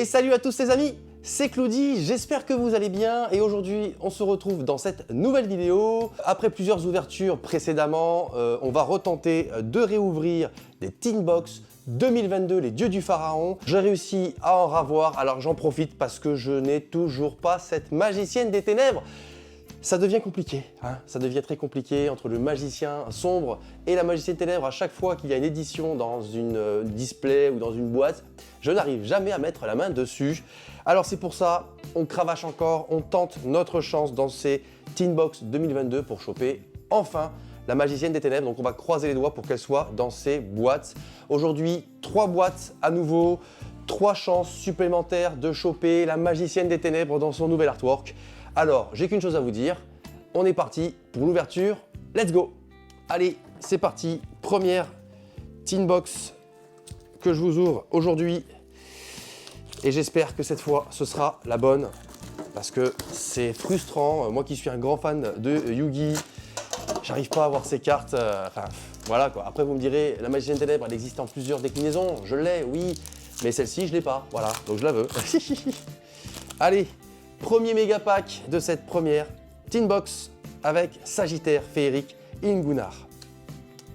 Et salut à tous les amis, c'est Cloudy, j'espère que vous allez bien et aujourd'hui on se retrouve dans cette nouvelle vidéo. Après plusieurs ouvertures précédemment, on va retenter de réouvrir des Teen Box 2022, les dieux du pharaon. J'ai réussi à en ravoir, alors j'en profite parce que je n'ai toujours pas cette magicienne des ténèbres. Ça devient compliqué, hein, ça devient très compliqué entre le magicien sombre et la magicienne ténèbres. À chaque fois qu'il y a une édition dans une display ou dans une boîte, je n'arrive jamais à mettre la main dessus. Alors c'est pour ça, on cravache encore, on tente notre chance dans ces Teen Box 2022 pour choper enfin la magicienne des ténèbres. Donc on va croiser les doigts pour qu'elle soit dans ces boîtes. Aujourd'hui, 3 boîtes à nouveau, 3 chances supplémentaires de choper la magicienne des ténèbres dans son nouvel artwork. Alors, j'ai qu'une chose à vous dire, on est parti pour l'ouverture, let's go! Allez, c'est parti, première Teen Box que je vous ouvre aujourd'hui et j'espère que cette fois ce sera la bonne parce que c'est frustrant, moi qui suis un grand fan de Yu-Gi, j'arrive pas à avoir ces cartes, enfin voilà quoi. Après vous me direz, la magicienne des ténèbres elle existe en plusieurs déclinaisons, je l'ai, oui, mais celle-ci je l'ai pas, voilà, donc je la veux. Allez! Premier méga pack de cette première Teen Box avec Sagittaire féerique Ingunnar.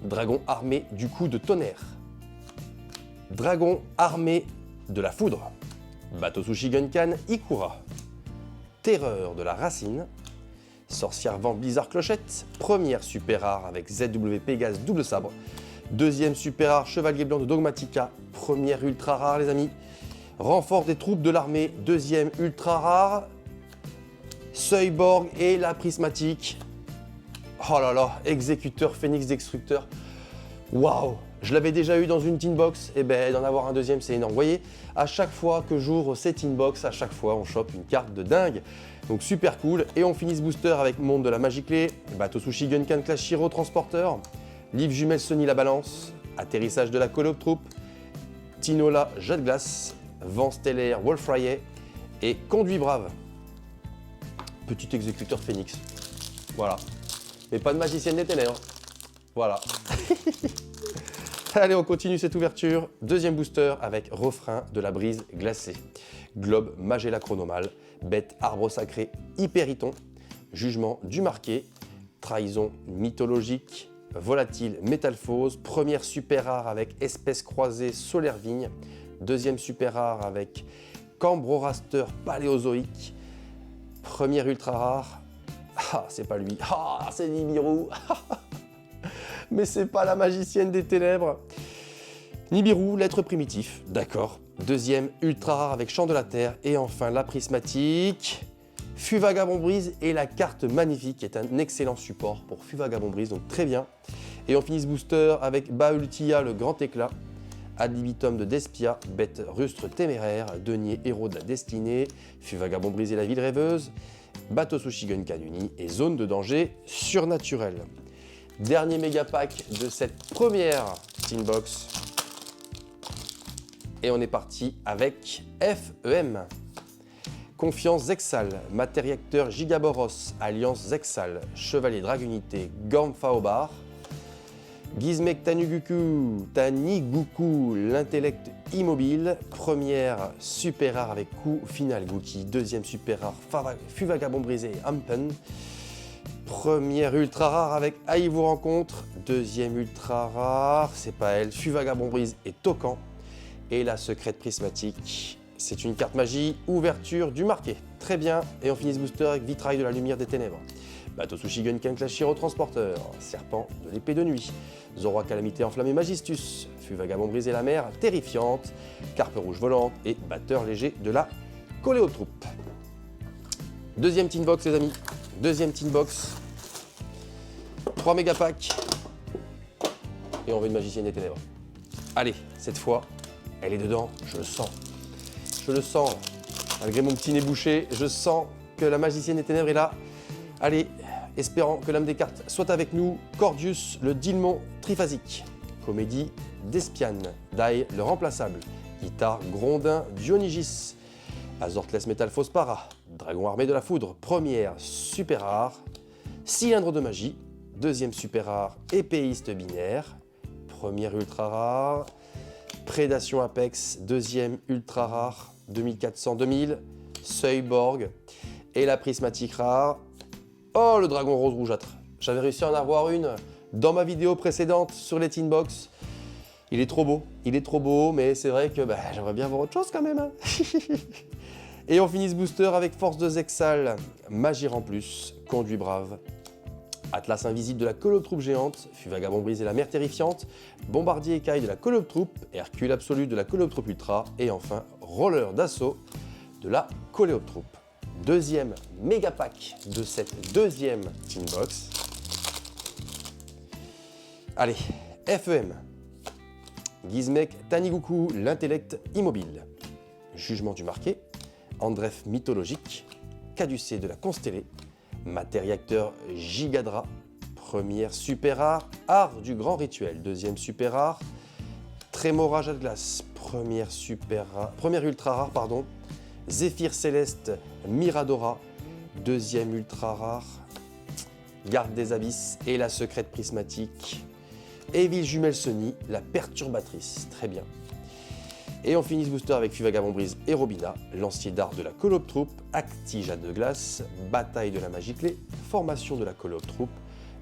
Dragon armé du coup de tonnerre. Dragon armé de la foudre. Battosushi Gunkan Ikura. Terreur de la racine. Sorcière vent Blizzard Clochette. Première super rare avec ZW Pégase double sabre. Deuxième super rare Chevalier blanc de Dogmatica. Première ultra rare les amis. Renfort des troupes de l'armée. Deuxième ultra rare. Seuilborg et la prismatique. Oh là là, exécuteur, phénix destructeur. Waouh, je l'avais déjà eu dans une Teen Box, et ben d'en avoir un deuxième c'est énorme. Vous voyez, à chaque fois que j'ouvre ces Teen Box, à chaque fois on chope une carte de dingue. Donc super cool. Et on finit ce booster avec Monde de la Magie Clé, Battosushi Gunkan Clash Hero Transporteur, Livre Jumelle Sony la Balance, Atterrissage de la Coloptroupe, Tinola Jet de Glace, Vent Stellaire Wolfraye et Conduit Brave. Petit exécuteur phénix. Voilà. Mais pas de magicienne des ténèbres. Voilà. Allez, on continue cette ouverture. Deuxième booster avec Refrain de la brise glacée. Globe Magella Chronomale. Bête arbre sacré Hyperiton. Jugement du marqué. Trahison mythologique. Volatile Métalphose. Première super rare avec Espèce croisée Solaire Vigne. Deuxième super rare avec Cambroraster Paléozoïque. Première ultra rare, ah c'est pas lui, ah c'est Nibiru, mais c'est pas la magicienne des ténèbres. Nibiru, l'être primitif, d'accord. Deuxième ultra rare avec Chant de la Terre et enfin la prismatique. Fuvagabond Brise et la carte magnifique qui est un excellent support pour Fuvagabond Brise, donc très bien. Et on finit ce booster avec Baultia le grand éclat. Ad libitum de Despia, bête rustre téméraire, denier héros de la destinée, fut vagabond brisé la ville rêveuse, Battosushi Gunkan Uni et zone de danger surnaturel. Dernier méga pack de cette première Teen Box. Et on est parti avec FEM. Confiance Zexal, Matériacteur Gigaboros, Alliance Zexal, Chevalier Dragunité, Gorm Faobar, Gizmek Taniguku, l'intellect immobile. Première super rare avec coup final Gookie. Deuxième super rare Fuvagabond brisé Ampen. Première ultra rare avec Aïe vous rencontre. Deuxième ultra rare, c'est pas elle, Fuvagabond brise et Tokan. Et la secrète prismatique, c'est une carte magie, ouverture du marqué. Très bien, et on finit ce booster avec Vitrail de la lumière des ténèbres. Battosushi Gunkan Clash Hero Transporteur, Serpent de l'épée de nuit, Zoroa Calamité enflammée Magistus, Fuvagabond brisé la mer terrifiante, Carpe rouge volante et Batteur léger de la Coléoptroupe. Deuxième Teen Box les amis, deuxième Teen Box, 3 méga packs et on veut une magicienne des ténèbres. Allez, cette fois, elle est dedans, je le sens. Je le sens, malgré mon petit nez bouché, je sens que la magicienne des ténèbres est là. Allez, espérant que l'âme des cartes soit avec nous. Cordius, le Dilmon triphasique. Comédie d'Espiane. Dai, le remplaçable. Guitare, Grondin, Dionysus. Azortles Metal Para. Dragon armé de la foudre. Première super rare. Cylindre de magie. Deuxième super rare, épéiste binaire. Première ultra rare. Prédation Apex. Deuxième ultra rare. 2400-2000, Seuil Borg et la prismatique rare. Oh, le dragon rose rougeâtre. J'avais réussi à en avoir une dans ma vidéo précédente sur les Tin Box. Il est trop beau, mais c'est vrai que j'aimerais bien voir autre chose quand même. Hein. Et on finit ce booster avec Force de Zexal, Magir en plus, Conduit Brave, Atlas Invisible de la Coloptroupe géante, Fut Vagabond Brise et la Mer Terrifiante, Bombardier Écaille de la Coloptroupe, Hercule Absolu de la Coloptroupe Ultra, et enfin Roller d'Assaut de la Coloptroupe. Deuxième méga pack de cette deuxième Tin Box. Allez, FEM. Gizmek Taniguku, l'intellect immobile. Jugement du marqué. Andref mythologique. Caducée de la constellée. Matériacteur Gigadra. Première super rare. Art du grand rituel. Deuxième super rare. Trémorage à glace. Première ultra rare, pardon. Zéphyr Céleste Miradora. Deuxième ultra rare. Garde des abysses et la secrète prismatique. Evil Jumelle Sony, la perturbatrice, très bien. Et on finit ce booster avec Fut Vagabond Brise et Robina, lancier d'art de la Coloptroupe, Actijade de glace, bataille de la magie clé, formation de la Coloptroupe,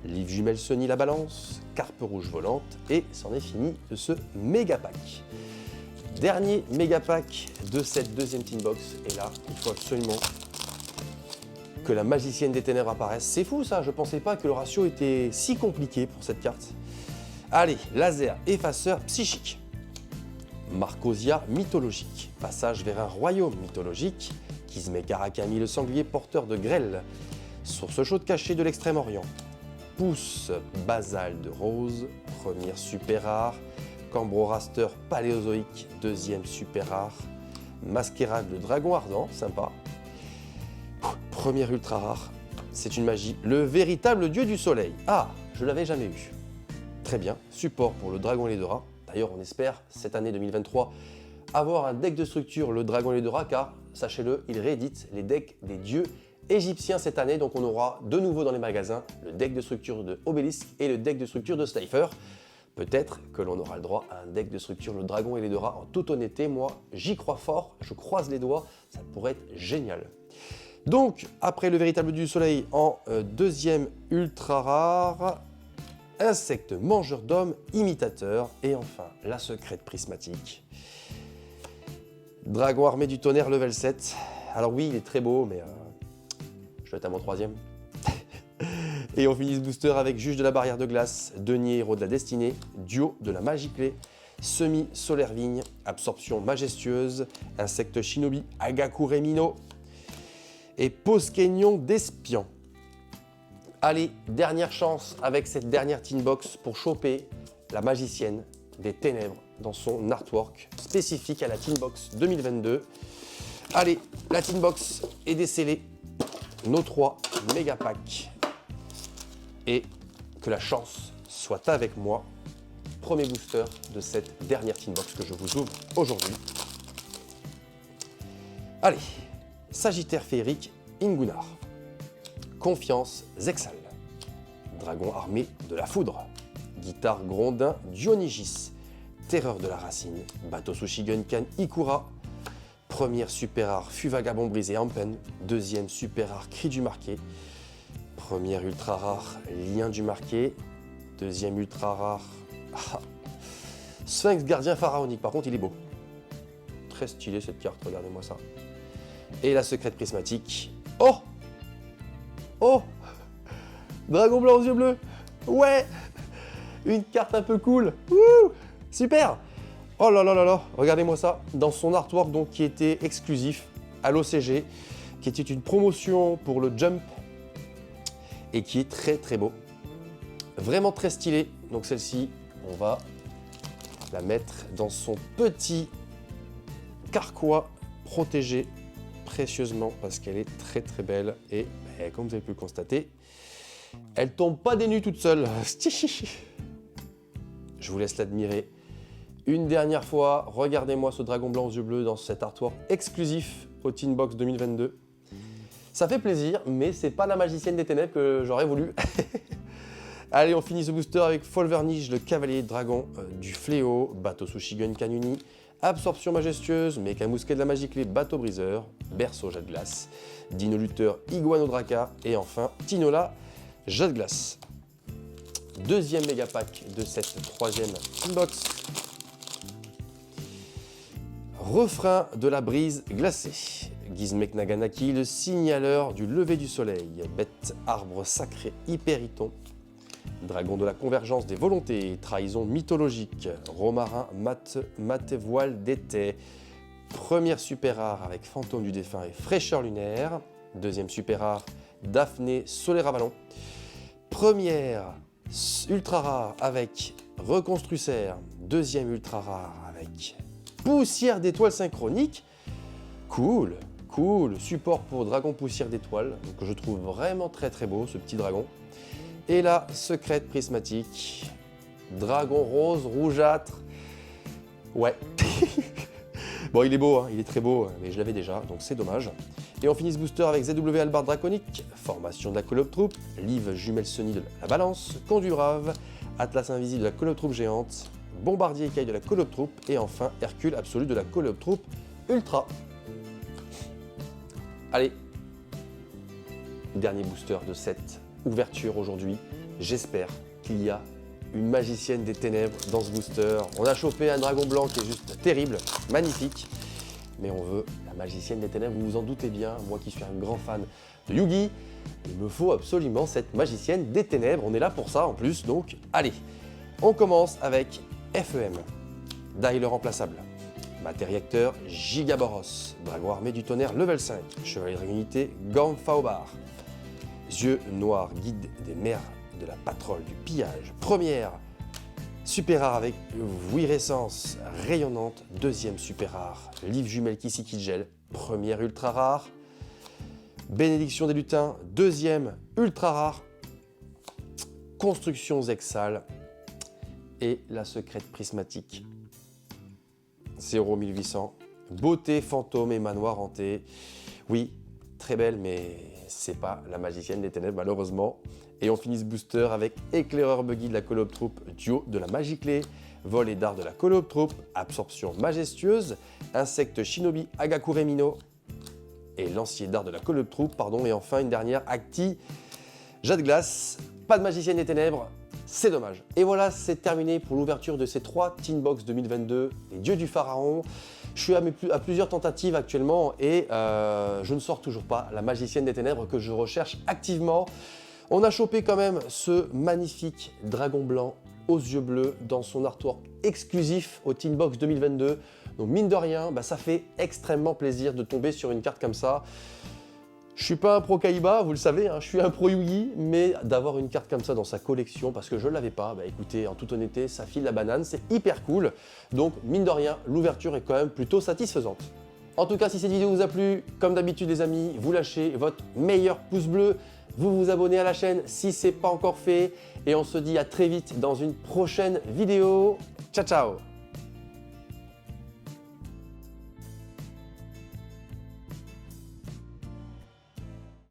livre Jumelle Sony la balance, carpe rouge volante, et c'en est fini de ce méga pack. Dernier méga pack de cette deuxième Tin Box, et là, il faut absolument que la magicienne des ténèbres apparaisse. C'est fou ça, je pensais pas que le ratio était si compliqué pour cette carte. Allez, laser effaceur psychique. Marcosia mythologique. Passage vers un royaume mythologique. Kismet Karakami le sanglier porteur de grêle. Source chaude cachée de l'extrême-orient. Pousse basalte de rose. Première super rare. Cambroraster paléozoïque. Deuxième super rare. Masquerade le dragon ardent. Sympa. Première ultra rare. C'est une magie. Le véritable dieu du soleil. Ah, je l'avais jamais eu. Très bien, support pour le Dragon Eldora. D'ailleurs, on espère, cette année 2023, avoir un deck de structure, le Dragon Eldora, car, sachez-le, il réédite les decks des dieux égyptiens cette année. Donc on aura de nouveau dans les magasins le deck de structure de Obélisque et le deck de structure de Slifer. Peut-être que l'on aura le droit à un deck de structure, le Dragon Eldora. En toute honnêteté, moi, j'y crois fort, je croise les doigts, ça pourrait être génial. Donc, après le véritable dieu du soleil en deuxième ultra rare, insecte mangeur d'hommes, imitateur, et enfin la secrète prismatique. Dragon armé du tonnerre level 7. Alors oui, il est très beau, mais je vais être à mon troisième. Et on finit ce booster avec Juge de la barrière de glace, Denier, héros de la destinée, Duo de la magie clé, Semi-solaire vigne, Absorption majestueuse, Insecte shinobi, Agakure Mino, et Poskenyon d'espion. Allez, dernière chance avec cette dernière Tin Box pour choper la magicienne des ténèbres dans son artwork spécifique à la Tin Box 2022. Allez, la Tin Box est décellée, nos 3 méga packs, et que la chance soit avec moi. Premier booster de cette dernière Tin Box que je vous ouvre aujourd'hui. Allez, Sagittaire féerique Ingunar. Confiance Zexal. Dragon armé de la foudre. Guitare Grondin Dionysus. Terreur de la racine. Bateau Sushigunkan Ikura. Première super rare Fut Vagabond Brisé Ampen. Deuxième super rare Cri du Marqué. Première ultra rare Lien du Marqué. Deuxième ultra rare Sphinx Gardien Pharaonique. Par contre, il est beau. Très stylé cette carte, regardez-moi ça. Et la secrète prismatique. Oh! Oh! Dragon blanc aux yeux bleus! Ouais! Une carte un peu cool! Wouh! Super! Oh là là là là! Regardez-moi ça! Dans son artwork donc, qui était exclusif à l'OCG, qui était une promotion pour le Jump et qui est très très beau. Vraiment très stylé. Donc celle-ci, on va la mettre dans son petit carquois protégé précieusement parce qu'elle est très très belle et comme vous avez pu le constater, elle tombe pas des nues toute seule. Je vous laisse l'admirer une dernière fois. Regardez-moi ce dragon blanc aux yeux bleus dans cet artwork exclusif au Tin Box 2022. Ça fait plaisir, mais c'est pas la magicienne des ténèbres que j'aurais voulu. Allez, on finit ce booster avec Folvernige, le cavalier dragon du fléau, Bateau Sushigun Kanuni, Absorption majestueuse, Mecha Mousquet de la Magiclé, Bateau Briseur, Berceau Jet de Glace, Dino Lutteur, Iguanodraca et enfin Tinola Jet de Glace. Deuxième méga pack de cette troisième box. Refrain de la brise glacée. Gizmek Naganaki, le signaleur du lever du soleil. Bête, arbre sacré, hyperiton. Dragon de la convergence des volontés. Trahison mythologique. Romarin, mate voile d'été. Première super rare avec fantôme du défunt et fraîcheur lunaire. Deuxième super rare, Daphné, Soleil Ravalon. Première ultra rare avec Reconstrucère. Deuxième ultra rare avec Poussière d'étoiles synchronique. Cool, cool. Support pour dragon poussière d'étoiles, que je trouve vraiment très beau, ce petit dragon. Et la secrète prismatique. Dragon rose, rougeâtre. Ouais. Bon, il est beau, hein, il est très beau, mais je l'avais déjà, donc c'est dommage. Et on finit ce booster avec ZW Albar Draconique, formation de la Call of Troupe, Liv Jumelle Sony de la Balance, Conduit Rave, Atlas Invisible de la Call of Troupe géante, Bombardier Écaille de la Call of Troupe et enfin Hercule Absolu de la Call of Troupe Ultra. Allez, dernier booster de cette ouverture aujourd'hui. J'espère qu'il y a une magicienne des ténèbres dans ce booster. On a chopé un dragon blanc qui est juste terrible, magnifique. Mais on veut la magicienne des ténèbres, vous vous en doutez bien. Moi qui suis un grand fan de Yugi, il me faut absolument cette magicienne des ténèbres. On est là pour ça en plus, donc allez. On commence avec FEM, Dialer remplaçable. Matériacteur Gigaboros, Dragon armé du tonnerre level 5, Chevalier Dragonité Gamfaobar. Yeux noirs, guide des mers de la patrole du pillage. Première super rare avec Vuirescence rayonnante. Deuxième super rare, Livre jumelle Kisiki-Gel. Première ultra rare, Bénédiction des lutins. Deuxième ultra rare, Construction Zexal. Et la secrète prismatique. 01800. Beauté, fantôme et manoir hanté. Oui, très belle, mais c'est pas la magicienne des ténèbres, malheureusement. Et on finit ce booster avec Éclaireur Buggy de la Call of Troupe, Duo de la Magiclé, Vol et Dard de la Call of Troupe, Absorption majestueuse, Insecte Shinobi Agakure Mino et Lancier Dard de la Call of Troupe, pardon. Et enfin une dernière, Acti Jet de Glace. Pas de magicienne des ténèbres. C'est dommage. Et voilà, c'est terminé pour l'ouverture de ces 3 Teen Box 2022, les dieux du pharaon. Je suis à plusieurs tentatives actuellement et je ne sors toujours pas la magicienne des ténèbres que je recherche activement. On a chopé quand même ce magnifique dragon blanc aux yeux bleus dans son artwork exclusif au Teen Box 2022. Donc mine de rien, ça fait extrêmement plaisir de tomber sur une carte comme ça. Je suis pas un pro Kaiba, vous le savez, hein, je suis un pro Yugi, mais d'avoir une carte comme ça dans sa collection, parce que je ne l'avais pas, écoutez, en toute honnêteté, ça file la banane, c'est hyper cool. Donc, mine de rien, l'ouverture est quand même plutôt satisfaisante. En tout cas, si cette vidéo vous a plu, comme d'habitude les amis, vous lâchez votre meilleur pouce bleu, vous vous abonnez à la chaîne si ce n'est pas encore fait, et on se dit à très vite dans une prochaine vidéo. Ciao, ciao!